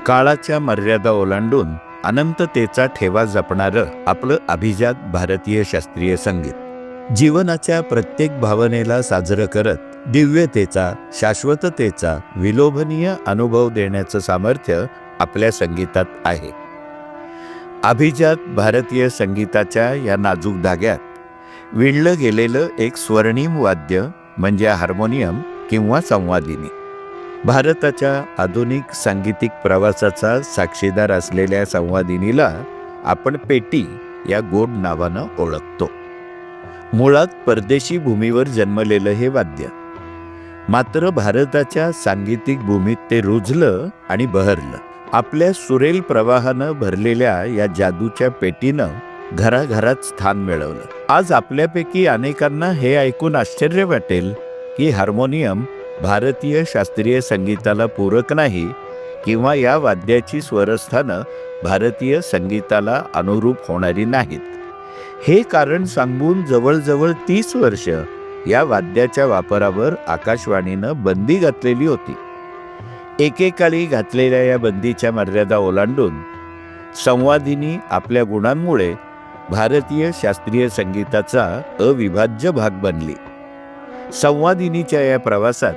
काळाच्या मर्यादा ओलांडून अनंततेचा ठेवा जपणारं आपलं अभिजात भारतीय शास्त्रीय संगीत जीवनाच्या प्रत्येक भावनेला साजरं करत दिव्यतेचा, शाश्वततेचा, विलोभनीय अनुभव देण्याचं सामर्थ्य आपल्या संगीतात आहे. अभिजात भारतीय संगीताच्या या नाजूक धाग्यात विणलं गेलेलं एक स्वर्णिम वाद्य म्हणजे हार्मोनियम किंवा संवादिनी. भारताच्या आधुनिक सांगीतिक प्रवासाचा साक्षीदार असलेल्या संवादिनीला आपण पेटी या गोड नावानं ओळखतो. मुळात परदेशी भूमीवर जन्मलेलं हे वाद्य मात्र भारताच्या सांगीतिक भूमीत ते रुजलं आणि बहरलं. आपल्या सुरेल प्रवाहानं भरलेल्या या जादूच्या पेटीनं घराघरात स्थान मिळवलं. आज आपल्यापैकी अनेकांना हे ऐकून आश्चर्य वाटेल की हार्मोनियम भारतीय शास्त्रीय संगीताला पूरक नाही किंवा या वाद्याची स्वरस्थानं भारतीय संगीताला अनुरूप होणारी नाहीत. हे कारण सांगून जवळजवळ 30 वर्ष या वाद्याच्या वापरावर आकाशवाणीनं बंदी घातलेली होती. एकेकाळी घातलेल्या या बंदीच्या मर्यादा ओलांडून संवादिनी आपल्या गुणांमुळे भारतीय शास्त्रीय संगीताचा अविभाज्य भाग बनली. संवादिनीच्या या प्रवासात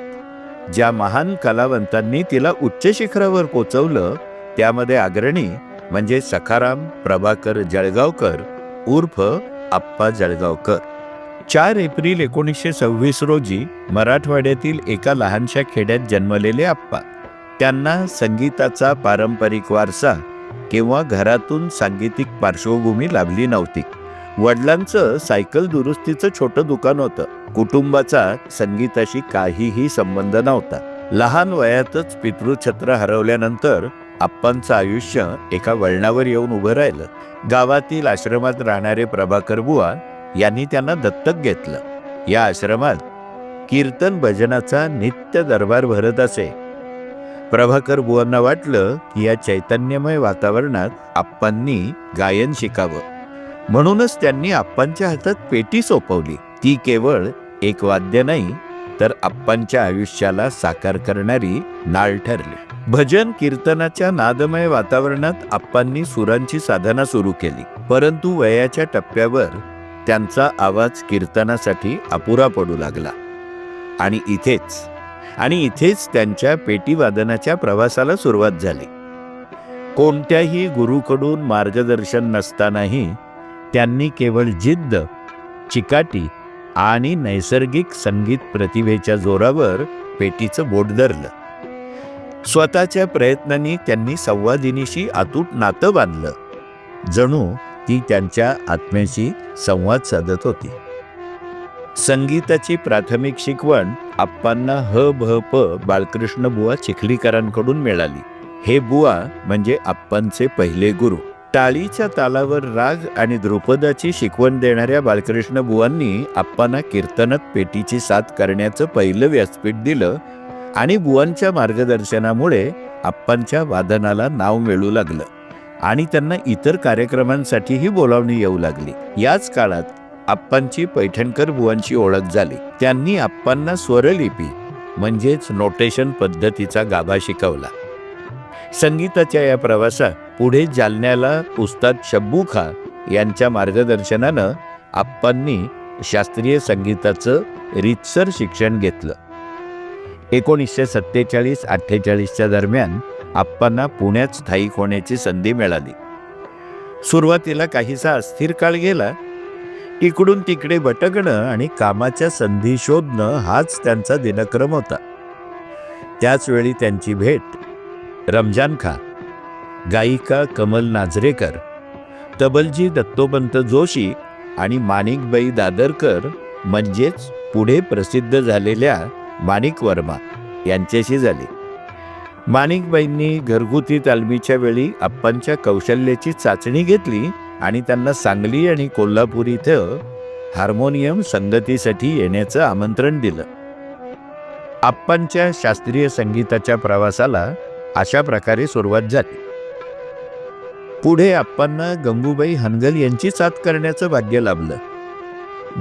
ज्या महान कलावंतांनी तिला उच्च शिखरावर पोचवलं त्यामध्ये अग्रणी म्हणजे सखाराम प्रभाकर जळगावकर उर्फ आप्पा जळगावकर. 4 एप्रिल 1926 रोजी मराठवाड्यातील एका लहानशा खेड्यात जन्मलेले आप्पा. त्यांना संगीताचा पारंपरिक वारसा किंवा घरातून सांगीतिक पार्श्वभूमी लाभली नव्हती. वडिलांचं सायकल दुरुस्तीचं छोटं दुकान होतं. कुटुंबाचा संगीताशी काहीही संबंध नव्हता. लहान वयातच पितृछत्र हरवल्यानंतर आप्पांचं आयुष्य एका वळणावर येऊन उभं राहिलं. गावातील आश्रमात राहणारे प्रभाकर बुवा यांनी त्यांना दत्तक घेतलं. या आश्रमात कीर्तन भजनाचा नित्य दरबार भरत असे. प्रभाकर बुवांना वाटलं की या चैतन्यमय वातावरणात आप्पांनी गायन शिकावं. म्हणूनच त्यांनी आप्पांच्या हातात पेटी सोपवली. ती केवळ एक वाद्य नाही तर आप्पांच्या आयुष्याला साकार करणारी नाळ ठरली. भजन कीर्तनाच्या नादमय वातावरणात आप्पांनी सुरांची साधना सुरू केली. परंतु वयाच्या टप्प्यावर त्यांचा आवाज कीर्तनासाठी अपुरा पडू लागला आणि इथेच त्यांच्या पेटीवादनाच्या प्रवासाला सुरुवात झाली. कोणत्याही गुरुकडून मार्गदर्शन नसतानाही त्यांनी केवळ जिद्द, चिकाटी आणि नैसर्गिक संगीत प्रतिभेच्या जोरावर पेटीचं बोट धरलं. स्वतःच्या प्रयत्नांनी त्यांनी संवादिनीशी अतूट नातं बांधलं. जणू ती त्यांच्या आत्म्याशी संवाद साधत होती. संगीताची प्राथमिक शिकवण आप्पांना ह.भ.प. बाळकृष्ण बुवा चिखलीकरांकडून मिळाली. हे बुवा म्हणजे आप्पांचे पहिले गुरु. टाळीच्या तालावर राग आणि द्रुपदाची शिकवण देणाऱ्या बाळकृष्ण बुवांनी आप्पांना कीर्तनात पेटीची साथ करण्याचं पहिलं व्यासपीठ दिलं आणि बुवांच्या मार्गदर्शनामुळे आप्पांच्या वादनाला नाव मिळू लागलं आणि त्यांना इतर कार्यक्रमांसाठीही बोलावणी येऊ लागली. याच काळात आप्पांची पैठणकर बुवांची ओळख झाली. त्यांनी आप्पांना स्वरलिपी म्हणजेच नोटेशन पद्धतीचा गाभा शिकवला. संगीताच्या या प्रवासात पुढे जालन्याला उस्ताद शब्बू खा यांच्या मार्गदर्शनानं आप्पांनी शास्त्रीय संगीताचं रीतसर शिक्षण घेतलं. 1947-48च्या दरम्यान आप्पांना पुण्यात स्थायिक होण्याची संधी मिळाली. सुरुवातीला काहीसा अस्थिर काळ गेला. इकडून तिकडे भटकणं आणि कामाच्या संधी शोधणं हाच त्यांचा दिनक्रम होता. त्याचवेळी त्यांची भेट रमजान खां, गायिका कमल नाझरेकर, तबलजी दत्तोपंत जोशी आणि माणिकबाई दादरकर म्हणजेच पुढे प्रसिद्ध झालेल्या माणिक वर्मा यांच्याशी झाली. माणिकबाईंनी घरगुती तालमीच्या वेळी आप्पांच्या कौशल्याची चाचणी घेतली आणि त्यांना सांगली आणि कोल्हापूर इथं हार्मोनियम संगतीसाठी येण्याचं आमंत्रण दिलं. आप्पांच्या शास्त्रीय संगीताच्या प्रवासाला अशा प्रकारे सुरुवात झाली. पुढे आप्पांना गंगूबाई हनगल यांची साथ करण्याचं भाग्य लाभलं.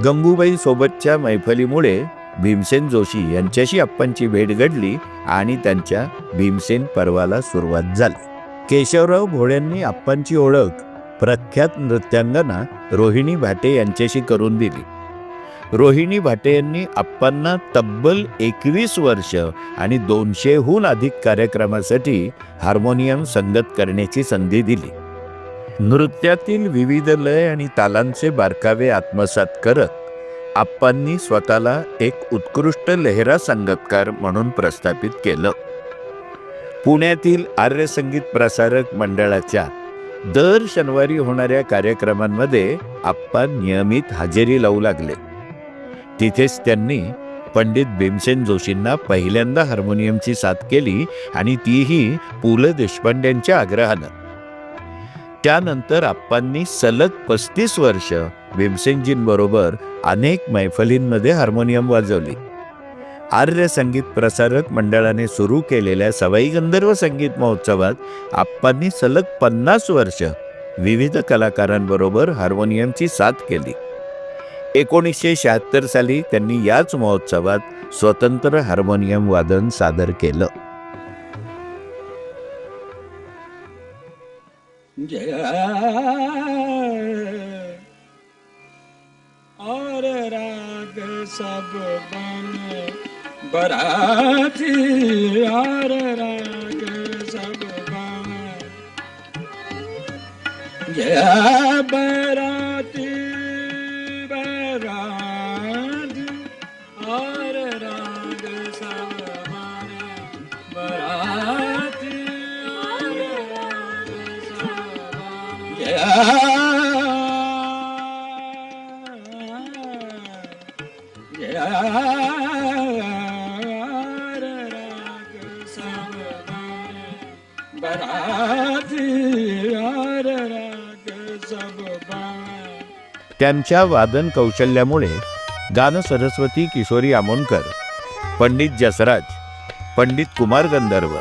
गंगूबाई सोबतच्या मैफलीमुळे भीमसेन जोशी यांच्याशी आप्पांची भेट घडली आणि त्यांच्या भीमसेन पर्वाला सुरुवात झाली. केशवराव भोळ्यांनी आप्पांची ओळख प्रख्यात नृत्यांगना रोहिणी भाटे यांच्याशी करून दिली. रोहिणी भाटे यांनी आप्पांना तब्बल 21 वर्ष आणि 200हून अधिक कार्यक्रमासाठी हार्मोनियम संगत करण्याची संधी दिली. नृत्यातील विविध लय आणि तालांचे बारकावे आत्मसात करत आप्पांनी स्वतःला एक उत्कृष्ट लहेरा संगतकार म्हणून प्रस्थापित केलं. पुण्यातील आर्य संगीत प्रसारक मंडळाच्या दर शनिवारी होणाऱ्या कार्यक्रमांमध्ये आप्पा नियमित हजेरी लावू लागले. तिथेच त्यांनी पंडित भीमसेन जोशींना पहिल्यांदा हार्मोनियमची साथ केली आणि तीही पु ल देशपांड्यांच्या आग्रहानं. त्यानंतर आप्पांनी सलग 35 वर्ष भीमसेनजींबरोबर अनेक मैफलींमध्ये हार्मोनियम वाजवली. आर्य संगीत प्रसारक मंडळाने सुरू केलेल्या सवाई गंधर्व संगीत महोत्सवात आप्पांनी सलग 50 वर्ष विविध कलाकारांबरोबर हार्मोनियमची साथ केली. 1976 साली त्यांनी याच महोत्सवात स्वतंत्र हार्मोनियम वादन सादर केलं. और राग सब बन बराती और राग सब बन बराती बराती और राग सब बन बराती और राग सब बन त्यांच्या वादन कौशल्यामुळे गान सरस्वती किशोरी आमोणकर, पंडित जसराज, पंडित कुमार गंधर्व,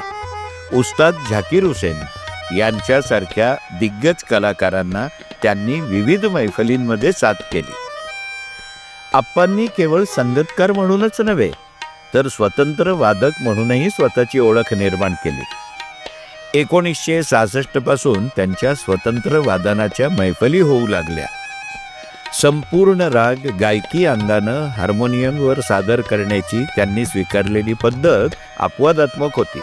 उस्ताद झाकीर हुसेन यांच्यासारख्या दिग्गज कलाकारांना त्यांनी विविध मैफलींमध्ये साथ केली. आप्पांनी केवळ संगीतकार म्हणूनच नव्हे तर स्वतंत्र वादक म्हणूनही स्वतःची ओळख निर्माण केली. 1966 पासून त्यांच्या स्वतंत्र वादनाच्या मैफली होऊ लागल्या. संपूर्ण राग गायकी अंगानं हार्मोनियमवर सादर करण्याची त्यांनी स्वीकारलेली पद्धत अपवादात्मक होती.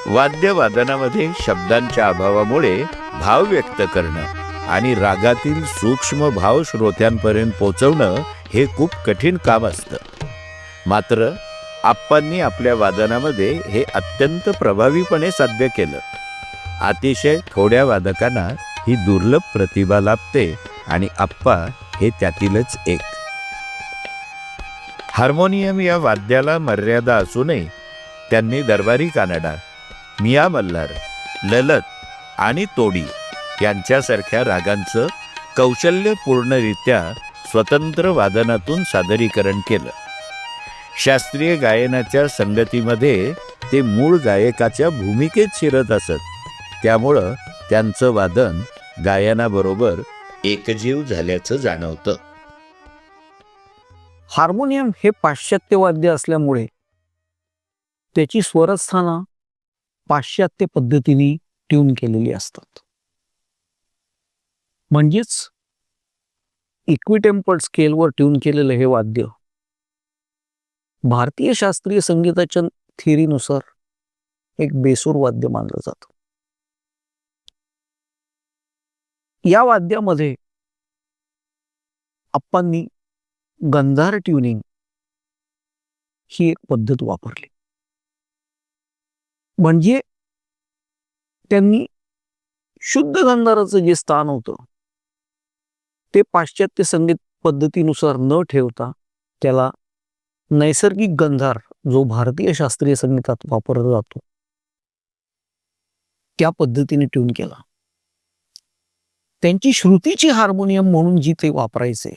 वाद्यवादनामध्ये शब्दांच्या अभावामुळे भाव व्यक्त करणं आणि रागातील सूक्ष्म भाव श्रोत्यांपर्यंत पोहोचवणं हे खूप कठीण काम असतं. मात्र आप्पांनी आपल्या वादनामध्ये हे अत्यंत प्रभावीपणे साध्य केलं. अतिशय थोड्या वादकांना ही दुर्लभ प्रतिभा लाभते आणि आप्पा हे त्यातीलच एक. हार्मोनियम या वाद्याला मर्यादा असूनही त्यांनी दरबारी कानडा, मिया मल्हार, ललत आणि तोडी यांच्यासारख्या रागांचं कौशल्यपूर्णरित्या स्वतंत्र वादनातून सादरीकरण केलं. शास्त्रीय गायनाच्या संगतीमध्ये ते मूळ गायकाच्या भूमिकेत शिरत असत. त्यामुळं त्यांचं वादन गायनाबरोबर एकजीव झाल्याचं जाणवतं. हार्मोनियम हे पाश्चात्य वाद्य असल्यामुळे त्याची स्वरस्थानं पाश्चात्य पद्धतीने ट्यून केलेली असतात. म्हणजेच इक्विटेम्पर्ड स्केलवर ट्यून केलेलं हे वाद्य भारतीय शास्त्रीय संगीताच्या थिअरीनुसार एक बेसूर वाद्य मानलं जातं. या वाद्यामध्ये आप्पांनी गंधार ट्युनिंग ही एक पद्धत वापरली. म्हणजे त्यांनी शुद्ध गंधाराचं जे स्थान होतं ते पाश्चात्य संगीत पद्धतीनुसार न ठेवता त्याला नैसर्गिक गंधार जो भारतीय शास्त्रीय संगीतात वापरला जातो त्या पद्धतीने ट्यून केला. त्यांची श्रुतीची हार्मोनियम म्हणून जी ते वापरायचे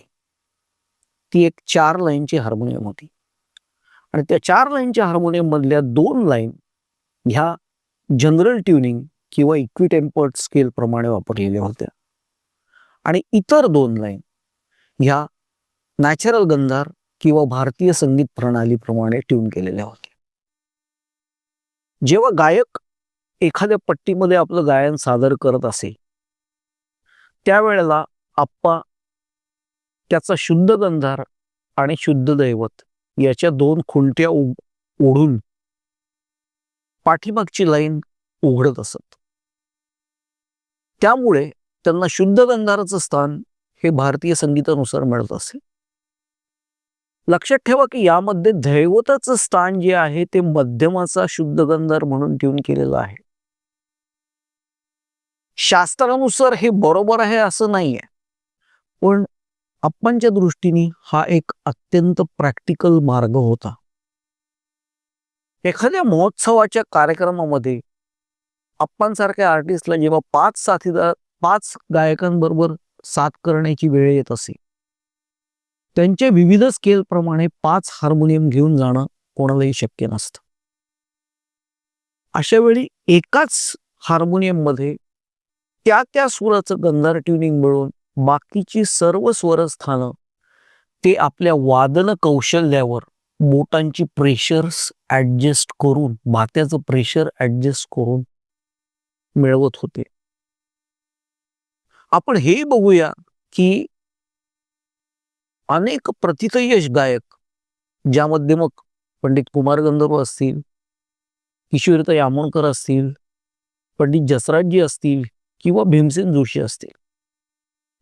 ती एक 4 लाईनची हार्मोनियम होती आणि त्या 4 लाईनच्या हार्मोनियम मधल्या 2 लाईन ह्या जनरल ट्युनिंग किंवा इक्विटेम्पर्ड स्केल प्रमाणे वापरलेल्या होत्या आणि इतर 2 लाईन ह्या नॅचरल गंधार किंवा भारतीय संगीत प्रणालीप्रमाणे ट्यून केलेल्या होत्या. जेव्हा गायक एखाद्या पट्टीमध्ये आपलं गायन सादर करत असे, त्यावेळेला आप्पा त्याचा शुद्ध गंधार आणि शुद्ध दैवत याच्या 2 खुंट्या ओढून पाठीमागची लाईन उघडत असत. त्यामुळे त्यांना शुद्ध गंधाराचं स्थान हे भारतीय संगीतानुसार मिळत असे. लक्षात ठेवा की यामध्ये दैवताचं स्थान जे आहे ते मध्यमाचा शुद्ध गंधार म्हणून ट्यून केलेलं आहे. शास्त्रानुसार हे बरोबर आहे असं नाहीये, पण आप्पांच्या दृष्टीने हा एक अत्यंत प्रॅक्टिकल मार्ग होता. एखाद्या महोत्सवाच्या कार्यक्रमामध्ये आप्पांसारख्या आर्टिस्टला जेव्हा 5 गायकांबरोबर साथ करण्याची वेळ येत असे, त्यांच्या विविध स्केलप्रमाणे 5 हार्मोनियम घेऊन जाणं कोणालाही शक्य नसतं. अशा वेळी एकाच हार्मोनियममध्ये त्या सुराचं गंधार ट्युनिंग मिळून बाकीची सर्व स्वरस्थानं ते आपल्या वादन कौशल्यावर बोटांची प्रेशर्स ऍडजस्ट करून, भात्याचं प्रेशर ऍडजस्ट करून मिळवत होते. आपण हे बघूया की अनेक प्रथितयश गायक, ज्यामध्ये मग पंडित कुमार गंधर्व असतील, किशोरीताई आमोणकर असतील, पंडित जसराजजी असतील किंवा भीमसेन जोशी असतील,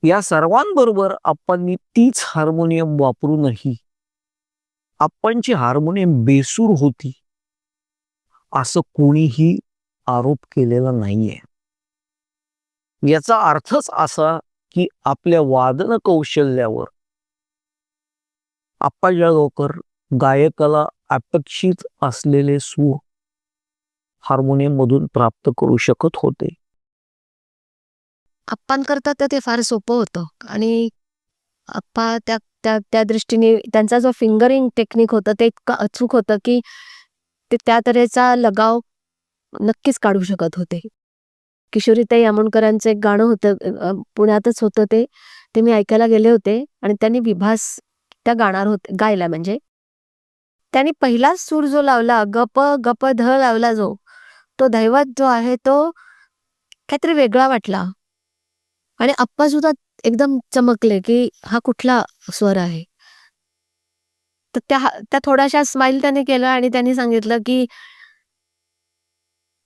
या सर्वांबरोबर आप्पांनी तीच हार्मोनियम वापरूनही आप्पांची हार्मोनियम बेसूर होती असं कोणीही आरोप केलेला नाहीये. याचा अर्थच असा की आपल्या वादन कौशल्यावर आप्पा जळगावकर गायकाला अपेक्षित असलेले सूर हार्मोनियम मधून प्राप्त करू शकत होते. आप्पांकरता तर ते फार सोपं होतं आणि आप्पा त्या त्या त्या दृष्टीने त्यांचा जो फिंगरिंग टेक्निक होतं ते इतकं अचूक होतं की ते त्या तऱ्हेचा लगाव नक्कीच काढू शकत होते. किशोरीताई आमोणकरांचं एक गाणं होतं, पुण्यातच होतं ते मी ऐकायला गेले होते आणि त्यांनी विभास त्या गाणार होते गायला. म्हणजे त्यांनी पहिलाच सूर जो लावला, गप गप ध लावला, तो दैवत जो आहे तो काहीतरी वेगळा वाटला आणि आप्पा सुद्धा एकदम चमकले की हा कुठला स्वर आहे. तर त्या थोड्याशा स्माइल त्याने केलं आणि त्यांनी सांगितलं की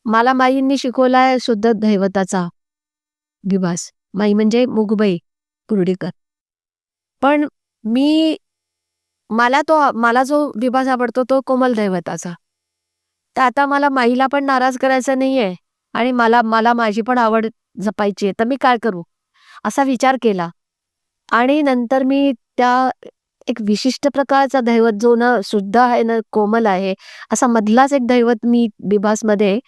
मला माईंनी शिकवलाय शुद्ध दैवताचा विभास. माई म्हणजे मुगबाई कुर्डीकर. पण मला जो विभास आवडतो तो कोमल दैवताचा. तर आता मला माईला पण नाराज करायचं नाहीये आणि मला माझी पण आवड जपायची आहे, तर मी काय करू असा विचार केला. आणि नंतर मी त्या एक विशिष्ट प्रकारचा दैवत जो ना शुद्ध आहे ना कोमल आहे असा मधलाच एक दैवत मी विभासमध्ये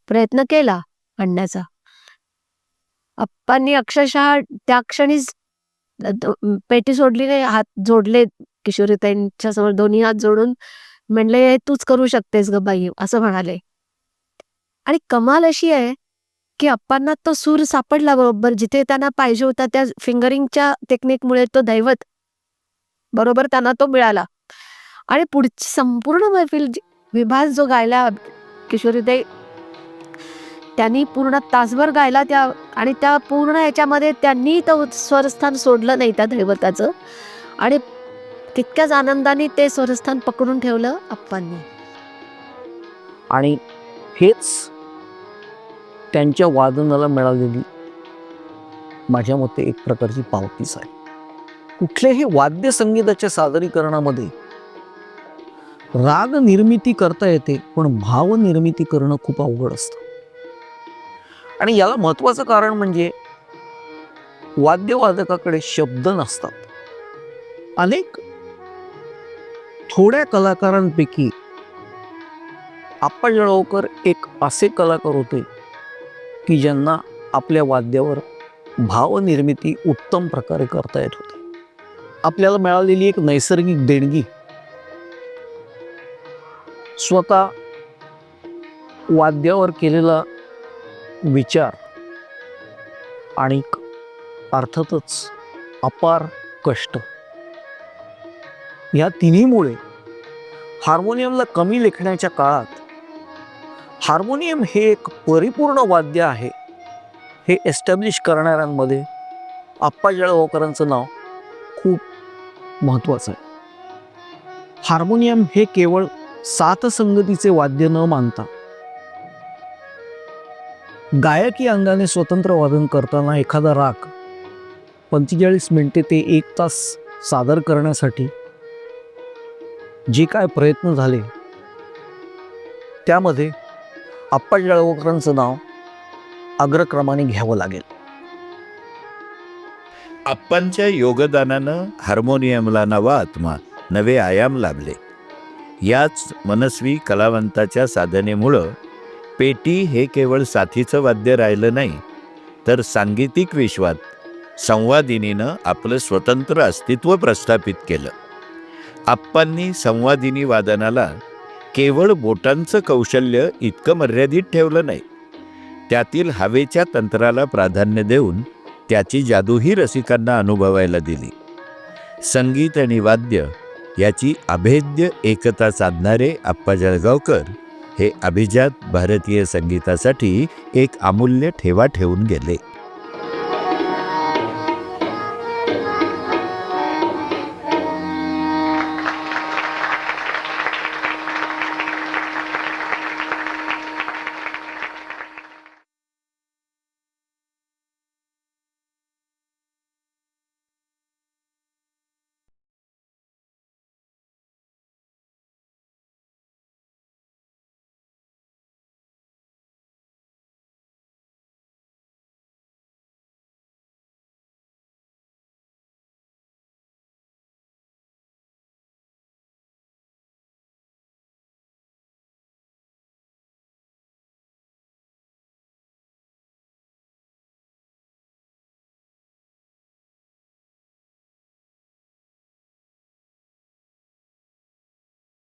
प्रयत्न केला आणण्याचा. आप्पांनी अक्षरशः त्या क्षणीच पेटी सोडली नाही, हात जोडले किशोरीताईंच्या समोर, दोन्ही हात जोडून म्हणले तूच करू शकतेस ग बाई असं म्हणाले. आणि कमाल अशी आहे की आप्पांना तो सूर सापडला बरोबर जिथे त्यांना पाहिजे होता. त्या फिंगरिंगच्या टेक्निकमुळे तो दैवत बरोबर त्यांना तो मिळाला. आणि पुढची संपूर्ण मैफिल विभास जो गायला किशोरीताई त्यांनी पूर्ण तासभर गायला त्या, आणि त्या पूर्ण याच्यामध्ये त्यांनी तो स्वरस्थान सोडलं नाही त्या दैवताचं आणि तितक्याच आनंदाने ते स्वरस्थान पकडून ठेवलं आप्पांनी. आणि हेच त्यांच्या वादनाला मिळालेली माझ्या मते एक प्रकारची पावतीच आहे. कुठल्याही वाद्य संगीताच्या सादरीकरणामध्ये राग निर्मिती करता येते, पण भाव निर्मिती करणं खूप अवघड असतं. आणि याला महत्वाचं कारण म्हणजे वाद्यवादकाकडे शब्द नसतात. अनेक थोड्या कलाकारांपैकी आप्पा जळगावकर एक असे कलाकार होते की ज्यांना आपल्या वाद्यावर भावनिर्मिती उत्तम प्रकारे करता येत होती. आपल्याला मिळालेली एक नैसर्गिक देणगी स्वतः वाद्यावर केलेला विचार आणि अर्थातच अपार कष्ट, या तिन्हीमुळे हार्मोनियमला कमी लेखण्याच्या काळात हार्मोनियम हे एक परिपूर्ण वाद्य आहे हे एस्टॅब्लिश करणाऱ्यांमध्ये आप्पा जळगावकरांचं नाव खूप महत्त्वाचं आहे. हार्मोनियम हे केवळ सात संगतीचे वाद्य न मानता गायकी अंगाने स्वतंत्र वादन करताना एखादा राग 45 मिनिटे ते 1 तास सादर करण्यासाठी जे काय प्रयत्न झाले त्यामध्ये आप्पा जळगावकरांचं नाव अग्रक्रमाने घ्यावं लागेल. आप्पांच्या योगदानानं हार्मोनियमला नवा आत्मा, नवे आयाम लाभले. याच मनस्वी कलावंताच्या साधनेमुळं पेटी हे केवळ साथीचं वाद्य राहिलं नाही, तर सांगीतिक विश्वात संवादिनीनं आपलं स्वतंत्र अस्तित्व प्रस्थापित केलं. आप्पांनी संवादिनी वादनाला केवळ बोटांचं कौशल्य इतकं मर्यादित ठेवलं नाही, त्यातील हवेच्या तंत्राला प्राधान्य देऊन त्याची जादूही रसिकांना अनुभवायला दिली. संगीत आणि वाद्य याची अभेद्य एकता साधणारे आप्पा जळगावकर हे अभिजात भारतीय संगीतासाठी एक अमूल्य ठेवा ठेवून गेले.